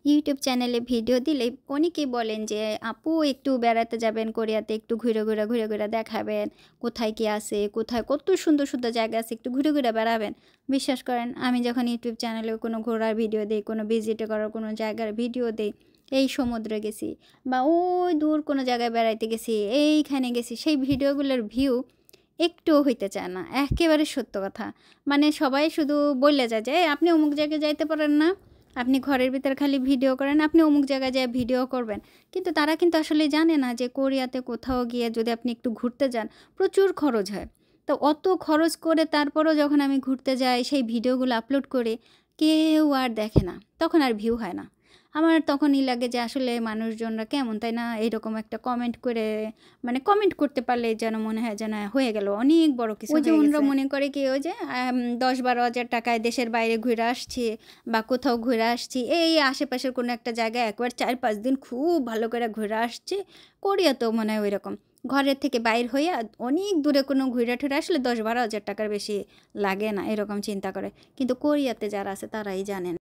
YouTube চ্যানেলে video দিলে অনেকেই বলেন যে আপু একটু বেড়াতে যাবেন কোরিয়াতে, একটু ঘুরে ঘুরে দেখাবেন কোথায় কি আছে, কোথায় কত সুন্দর সুন্দর জায়গা আছে, একটু ঘুরে ঘুরে বেড়াবেন। বিশ্বাস করেন আমি যখন ইউটিউব চ্যানেলে কোনো ঘোরার ভিডিও দিই, কোনো ভিজিট করার কোনো জায়গার ভিডিও দিই, এই সমুদ্রে গেছি বা ওই দূর কোনো জায়গায় বেড়াইতে গেছি, এইখানে গেছি, সেই ভিডিওগুলোর ভিউ একটুও হইতে চায় না। একেবারে সত্য কথা। মানে সবাই শুধু বইলে যায় যে আপনি অমুক জায়গায় যাইতে পারেন না, আপনি ঘরের ভিতর খালি ভিডিও করেন, আপনি অমুক জায়গায় যেয়ে ভিডিও করবেন। কিন্তু তারা কিন্তু আসলে জানে না যে কোরিয়াতে কোথাও গিয়ে যদি আপনি একটু ঘুরতে যান, প্রচুর খরচ হয়। তো অত খরচ করে তারপরও যখন আমি ঘুরতে যাই, সেই ভিডিওগুলো আপলোড করি, কেউ আর দেখে না। তখন আর ভিউ হয় না। আমার তখনই লাগে যে আসলে মানুষজনরা কেমন, তাই না? এইরকম একটা কমেন্ট করে, মানে কমেন্ট করতে পারলে যেন মনে হয় যেন হয়ে গেল, অনেক বড় কিছু হয়ে গেছে। ওই যে ওনরা মনে করে কি ওই যে 10-12 হাজার টাকায় দেশের বাইরে ঘুরে আসছি বা কোথাও ঘুরে আসছি, এই আশেপাশের কোনো একটা জায়গায় একবার 4-5 দিন খুব ভালো করে ঘুরে আসছি। কোরিয়াতেও মনে হয় ওই রকম ঘরের থেকে বাইর হইয়া অনেক দূরে কোনো ঘুরে টুরে আসলে 10-12 হাজার টাকার বেশি লাগে না, এরকম চিন্তা করে। কিন্তু কোরিয়াতে যারা আছে তারাই জানেন।